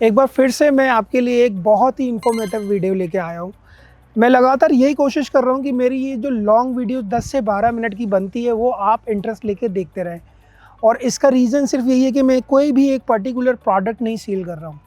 एक बार फिर से मैं आपके लिए एक बहुत ही इन्फॉर्मेटिव वीडियो लेके आया हूँ। मैं लगातार यही कोशिश कर रहा हूँ कि मेरी ये जो लॉन्ग वीडियो 10 से 12 मिनट की बनती है वो आप इंटरेस्ट लेके देखते रहें। और इसका रीज़न सिर्फ यही है कि मैं कोई भी एक पर्टिकुलर प्रोडक्ट नहीं सेल कर रहा हूँ।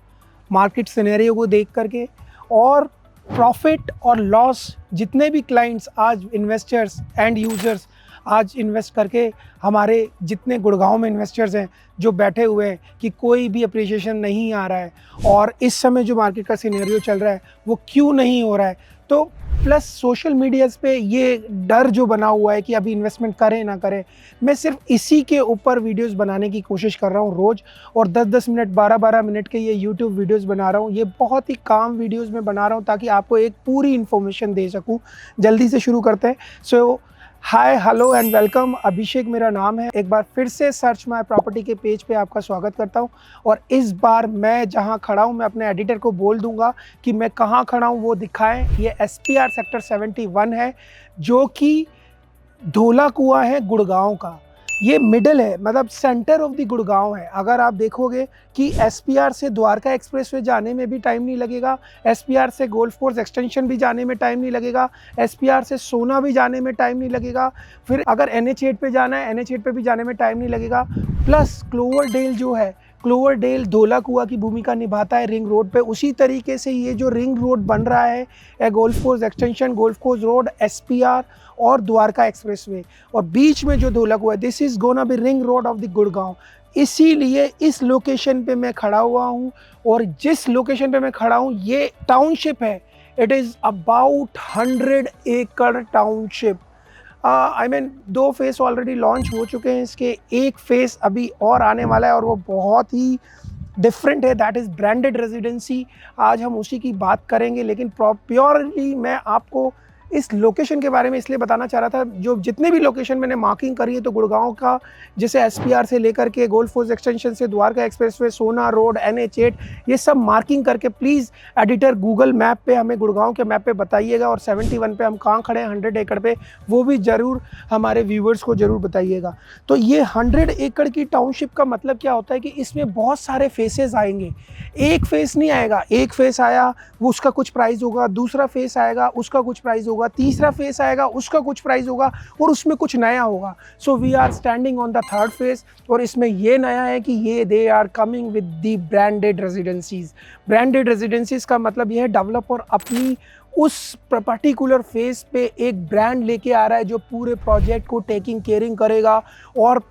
मार्केट सिनेरियो को देख करके और प्रॉफिट और लॉस जितने भी क्लाइंट्स आज इन्वेस्टर्स एंड यूज़र्स आज इन्वेस्ट करके हमारे जितने गुड़गांव में इन्वेस्टर्स हैं जो बैठे हुए हैं कि कोई भी अप्रिसिएशन नहीं आ रहा है और इस समय जो मार्केट का सिनेरियो चल रहा है वो क्यों नहीं हो रहा है, तो प्लस सोशल मीडियाज़ पे ये डर जो बना हुआ है कि अभी इन्वेस्टमेंट करें ना करें, मैं सिर्फ इसी के ऊपर वीडियोस बनाने की कोशिश कर रहा हूँ रोज़। और 10-10 मिनट 12-12 मिनट के ये यूट्यूब वीडियोस बना रहा हूँ। ये बहुत ही काम वीडियोस में बना रहा हूँ ताकि आपको एक पूरी इन्फॉर्मेशन दे सकूँ। जल्दी से शुरू करते हैं। सो हाय हेलो एंड वेलकम, अभिषेक मेरा नाम है। एक बार फिर से सर्च माय प्रॉपर्टी के पेज पे आपका स्वागत करता हूँ। और इस बार मैं जहाँ खड़ा हूँ मैं अपने एडिटर को बोल दूंगा कि मैं कहाँ खड़ा हूँ वो दिखाएं। ये SPR सेक्टर 71 है जो कि धोला कुआं है गुड़गांव का। ये मिडल है, मतलब सेंटर ऑफ द गुड़गांव है। अगर आप देखोगे कि SPR से द्वारका एक्सप्रेसवे जाने में भी टाइम नहीं लगेगा, SPR से गोल्फ कोर्स एक्सटेंशन भी जाने में टाइम नहीं लगेगा, SPR से सोना भी जाने में टाइम नहीं लगेगा, फिर अगर NH8 पे जाना है NH8 पे भी जाने में टाइम नहीं लगेगा। प्लस क्लोवरडेल जो है, क्लोवरडेल धोला कुआं की भूमिका निभाता है रिंग रोड पे। उसी तरीके से ये जो रिंग रोड बन रहा है golf course extension, golf course road, SPR और द्वारका एक्सप्रेसवे, और बीच में जो धोला कुआं है, this is gonna be ring road of the Gurgaon. इसीलिए इस लोकेशन पे मैं खड़ा हुआ हूँ। और जिस लोकेशन पे मैं खड़ा हूँ ये टाउनशिप है। इट इज़ अबाउट 100 एकड़ township. I mean 2 face already launch हो चुके हैं इसके, एक फेस अभी और आने वाला है और वो बहुत ही डिफरेंट है, दैट इज़ ब्रांडेड रेजिडेंसी। आज हम उसी की बात करेंगे, लेकिन प्योरली मैं आपको इस लोकेशन के बारे में इसलिए बताना चाह रहा था। जो जितने भी लोकेशन मैंने मार्किंग करी है तो गुड़गांव का, जैसे SPR से लेकर के गोल्फ कोर्स एक्सटेंशन से द्वारका एक्सप्रेसवे, सोना रोड, NH8, ये सब मार्किंग करके प्लीज़ एडिटर गूगल मैप पे हमें गुड़गांव के मैप पे बताइएगा। और 71 पे हम कहाँ खड़े हैं 100 एकड़ पे, वो भी ज़रूर हमारे व्यूवर्स को ज़रूर बताइएगा। तो ये 100 एकड़ की टाउनशिप का मतलब क्या होता है कि इसमें बहुत सारे फेसेस आएंगे। एक फेस नहीं आएगा, एक फेस आया वो उसका कुछ प्राइस होगा, दूसरा फेस आएगा उसका कुछ प्राइस होगा, तीसरा फेस आएगा उसका कुछ प्राइस होगा और उसमें कुछ नया होगा। So we are standing on the third phase. और इसमें ये नया है कि ये they are coming with the branded residencies. Branded residencies का मतलब यह है डेवलपर अपनी उस पर्टिकुलर फेस पे एक ब्रांड लेके आ रहा है जो पूरे प्रोजेक्ट को टेकिंग केयरिंग करेगा और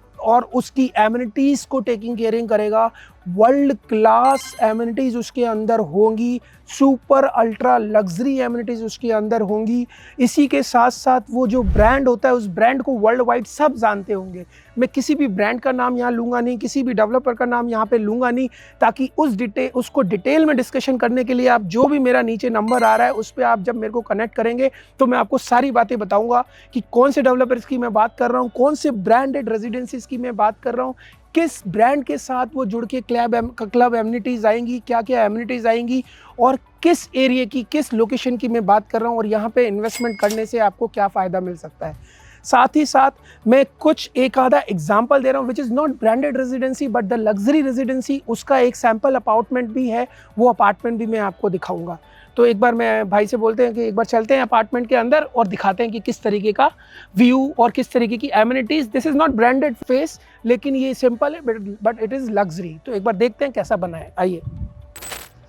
उसकी एमिनिटीज़ को टेकिंग केयरिंग करेगा। वर्ल्ड क्लास एमिनिटीज़ उसके अंदर होंगी, सुपर अल्ट्रा लग्जरी एमिनिटीज़ उसके अंदर होंगी। इसी के साथ साथ वो जो ब्रांड होता है उस ब्रांड को वर्ल्ड वाइड सब जानते होंगे। मैं किसी भी ब्रांड का नाम यहाँ लूँगा नहीं, किसी भी डेवलपर का नाम यहाँ पे लूँगा नहीं, ताकि उसको डिटेल में डिस्कशन करने के लिए आप जो भी मेरा नीचे नंबर आ रहा है उस पर आप जब मेरे को कनेक्ट करेंगे तो मैं आपको सारी बातें बताऊँगा कि कौन से डेवलपर्स की मैं बात कर रहा हूँ, कौन से ब्रांडेड रेजिडेंसीज की मैं बात कर रहा हूँ, किस ब्रांड के साथ वो जुड़ के क्लब एमिनिटीज़ आएंगी, क्या क्या एमिनिटीज़ आएंगी, और किस एरिया की, किस लोकेशन की मैं बात कर रहा हूँ, और यहाँ पे इन्वेस्टमेंट करने से आपको क्या फ़ायदा मिल सकता है। साथ ही साथ मैं कुछ एक आधा एग्जाम्पल दे रहा हूँ which is not branded residency but the luxury residency. उसका एक सैम्पल अपार्टमेंट भी है, वो अपार्टमेंट भी मैं आपको दिखाऊंगा। तो एक बार मैं भाई से बोलते हैं कि एक बार चलते हैं अपार्टमेंट के अंदर और दिखाते हैं कि किस तरीके का व्यू और किस तरीके की amenities. This is not branded face, लेकिन ये सिंपल है बट इट इज़ लग्जरी। तो एक बार देखते हैं कैसा बना है, आइए।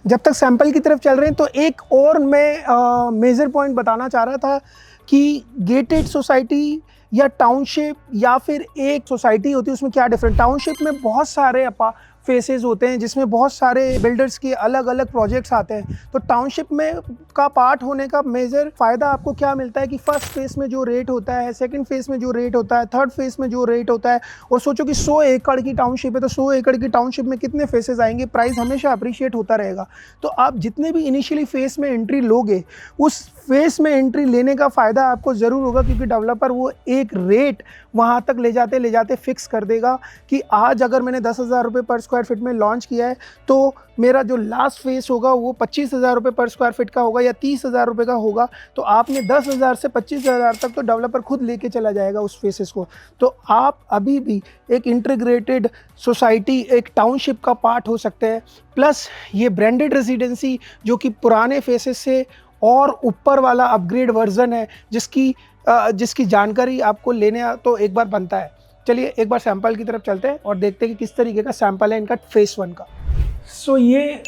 जब तक सैंपल की तरफ चल रहे हैं तो एक और मैं मेजर पॉइंट बताना चाह रहा था कि गेटेड सोसाइटी या टाउनशिप या फिर एक सोसाइटी होती है, उसमें क्या डिफरेंट। टाउनशिप में बहुत सारे फेसेस होते हैं जिसमें बहुत सारे बिल्डर्स के अलग अलग प्रोजेक्ट्स आते हैं। तो टाउनशिप में का पार्ट होने का मेजर फ़ायदा आपको क्या मिलता है कि फर्स्ट फेस में जो रेट होता है, सेकंड फेस में जो रेट होता है, थर्ड फेस में जो रेट होता है, और सोचो कि 100 एकड़ की टाउनशिप है तो 100 एकड़ की टाउनशिप में कितने फेसेस आएंगे, प्राइस हमेशा अप्रिशिएट होता रहेगा। तो आप जितने भी इनिशियली फेस में एंट्री लोगे उस फेस में एंट्री लेने का फ़ायदा आपको ज़रूर होगा, क्योंकि डेवलपर वो एक रेट वहाँ तक ले जाते फिक्स कर देगा कि आज अगर मैंने 10,000 रुपये पर स्क्वायर फीट में लॉन्च किया है तो मेरा जो लास्ट फेस होगा वो 25,000 रुपये पर स्क्वायर फीट का होगा या 30,000 रुपये का होगा। तो आपने 10,000 से 25,000 तक तो डेवलपर खुद लेके चला जाएगा उस फेसेस को। तो आप अभी भी एक इंटीग्रेटेड सोसाइटी, एक टाउनशिप का पार्ट हो सकते हैं। प्लस ये ब्रांडेड रेजिडेंसी जो कि पुराने फेसेस से और ऊपर वाला अपग्रेड वर्जन है, जिसकी जानकारी आपको लेने तो एक बार बनता है। चलिए एक बार सैंपल की तरफ चलते हैं और देखते हैं कि किस तरीके का सैंपल है इनका फेस 1 का। सो ये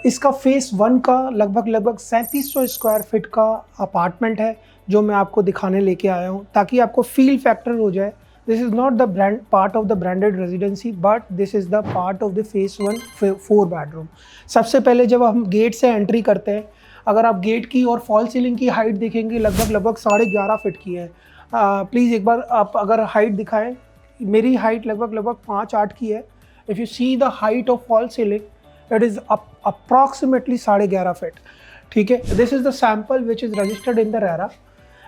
इसका फेस 1 का लगभग 3700 स्क्वायर फीट का अपार्टमेंट है जो मैं आपको दिखाने लेके आया हूँ, ताकि आपको फील फैक्टर हो जाए। This is not the brand part of the branded residency, but this is the part of the face 1 4 bedroom. सबसे पहले जब हम गेट से एंट्री करते हैं, अगर आप गेट की और फॉल सीलिंग की हाइट देखेंगे लगभग 11.5 फीट की है। प्लीज़ एक बार आप अगर हाइट दिखाएं, मेरी हाइट लगभग 5-8 की है। If you see the height of fall ceiling, it is approximately 11.5 feet. ठीक है, this is the sample which is registered in the RERA,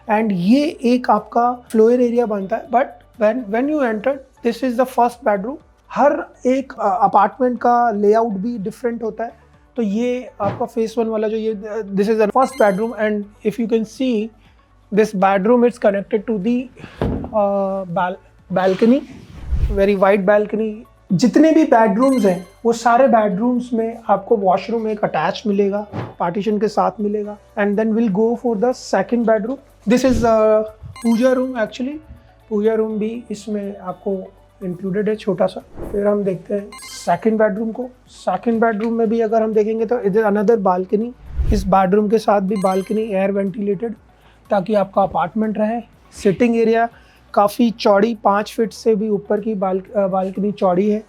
and ये एक आपका फ्लोर एरिया बनता है। But when you enter, this is the first bedroom. हर एक apartment का लेआउट भी डिफरेंट होता है। तो ये आपका फेस 1 वाला जो ये this is the first bedroom, and if you can see this bedroom is connected to the balcony, very wide balcony. जितने भी बेडरूम्स हैं वो सारे बेडरूम्स में आपको वॉशरूम एक अटैच मिलेगा, पार्टीशन के साथ मिलेगा। And then will go for the second bedroom. This is puja room. Actually puja room भी इसमें आपको इंक्लूडेड है, छोटा सा। फिर हम देखते हैं सेकंड बेडरूम को। सेकंड बेडरूम में भी अगर हम देखेंगे तो इधर अनदर बालकनी। इस बेडरूम के साथ भी बालकनी एयर वेंटिलेटेड, ताकि आपका अपार्टमेंट रहे। सिटिंग एरिया काफ़ी चौड़ी, 5 फीट से भी ऊपर की बालकनी चौड़ी है।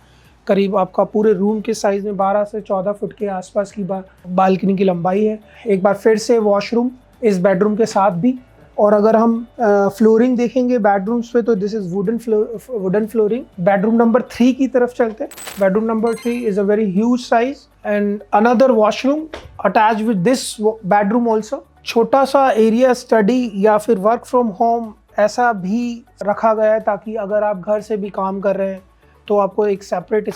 करीब आपका पूरे रूम के साइज़ में 12 से 14 फुट के आसपास की बालकनी की लंबाई है। एक बार फिर से वॉशरूम इस बेडरूम के साथ भी। और अगर हम फ्लोरिंग देखेंगे बेडरूम्स पे, तो this is wooden flooring. Bedroom number 3 की तरफ चलते हैं। Bedroom number 3 is a very huge size and another washroom attach with this bedroom also. छोटा सा एरिया स्टडी या फिर वर्क फ्रॉम होम ऐसा भी रखा गया है, ताकि अगर आप घर से भी काम कर रहे हैं तो आपको एक सेपरेट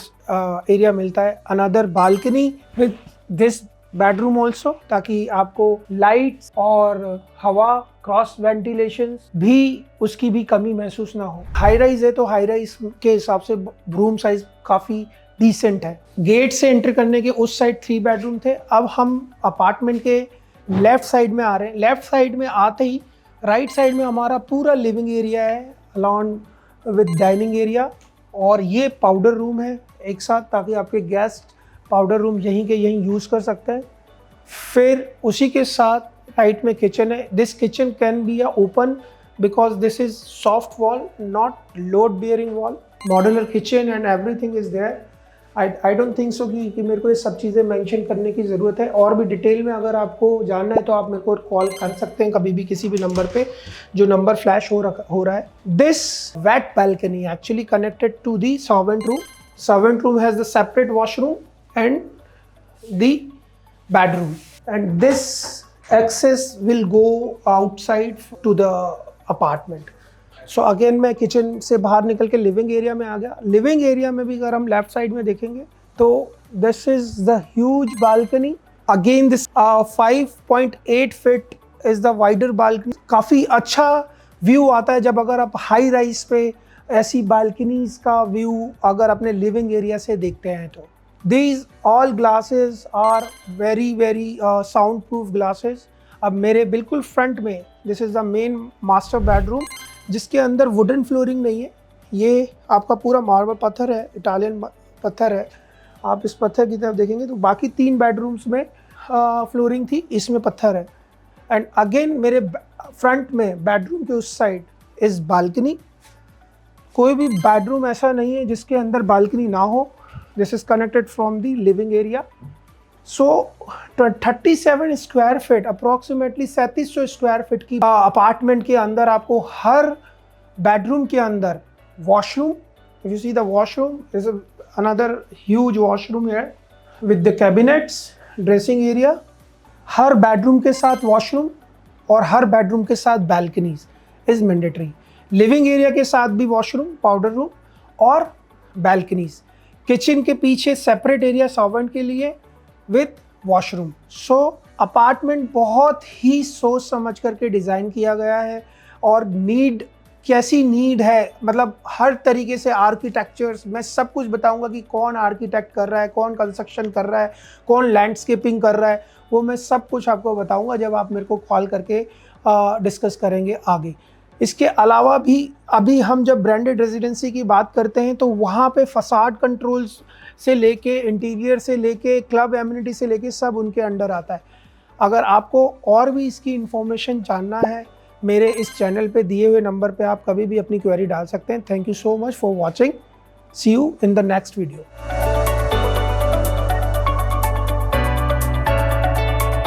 एरिया मिलता है। Another balcony with this bedroom also, ताकि आपको लाइट्स और हवा क्रॉस वेंटिलेशन भी उसकी भी कमी महसूस ना हो। हाई राइज है तो हाई राइज के हिसाब से रूम साइज काफ़ी डिसेंट है। गेट से एंटर करने के उस साइड 3 बेडरूम थे। अब हम अपार्टमेंट के लेफ्ट साइड में आ रहे हैं। लेफ्ट साइड में आते ही राइट साइड में हमारा पूरा लिविंग एरिया है अलॉन्ग विद डाइनिंग एरिया, और ये पाउडर रूम है एक साथ, ताकि आपके गेस्ट पाउडर रूम यहीं के यहीं यूज़ कर सकते हैं। फिर उसी के साथ राइट में किचन है। This kitchen can be open because this is soft wall, not load bearing wall. Modular kitchen and everything is there. I don't think so कि मेरे को ये सब चीज़ें मेंशन करने की ज़रूरत है। और भी डिटेल में अगर आपको जानना है तो आप मेरे को कॉल कर सकते हैं कभी भी, किसी भी नंबर पे जो नंबर फ्लैश हो रहा है। This wet balcony actually connected to the servant room. Servant room has the separate washroom and the bedroom, and this access will go outside to the apartment. So again मैं kitchen से बाहर निकल के living area में आ गया। Living area में भी अगर हम लेफ्ट साइड में देखेंगे तो this is the huge balcony. Again this 5.8 feet is the wider balcony. काफ़ी अच्छा व्यू आता है जब अगर आप हाई राइज पे ऐसी बालकनीज का व्यू अगर अपने लिविंग एरिया से देखते हैं तो। These all glasses are very sound proof glasses. अब मेरे बिल्कुल फ्रंट में this is the main master bedroom, जिसके अंदर वुडन फ्लोरिंग नहीं है। ये आपका पूरा मार्बल पत्थर है, इटालियन पत्थर है। आप इस पत्थर की तरफ देखेंगे तो बाकी 3 बेडरूम्स में फ्लोरिंग थी, इसमें पत्थर है। एंड अगेन मेरे फ्रंट में बेडरूम के उस साइड इस बालकनी। कोई भी बेडरूम ऐसा नहीं है जिसके अंदर बालकनी ना हो। This is connected from the living area. So 37 square feet, approximately 3700 square feet की अपार्टमेंट के अंदर आपको हर बेडरूम के अंदर washroom, if you see the washroom is another huge washroom है with the cabinets, dressing area. हर बेडरूम के साथ वॉशरूम, और हर बेडरूम के साथ balconies is mandatory. Living area के साथ भी वॉशरूम, पाउडर रूम और बैल्कनीज। किचन के पीछे सेपरेट एरिया सर्वेंट के लिए विथ वॉशरूम। सो अपार्टमेंट बहुत ही सोच समझ करके डिज़ाइन किया गया है। और नीड, कैसी नीड है, मतलब हर तरीके से आर्किटेक्चर्स, मैं सब कुछ बताऊंगा कि कौन आर्किटेक्ट कर रहा है, कौन कंस्ट्रक्शन कर रहा है, कौन लैंडस्केपिंग कर रहा है, वो मैं सब कुछ आपको बताऊंगा जब आप मेरे को कॉल करके डिस्कस करेंगे आगे। इसके अलावा भी अभी हम जब ब्रांडेड रेजिडेंसी की बात करते हैं तो वहाँ पे फसाड कंट्रोल्स से लेके, इंटीरियर से लेके, क्लब एमिनिटी से लेके सब उनके अंडर आता है। अगर आपको और भी इसकी इंफॉर्मेशन जानना है, मेरे इस चैनल पे दिए हुए नंबर पे आप कभी भी अपनी क्वेरी डाल सकते हैं। Thank you so much for watching. See you in the next video.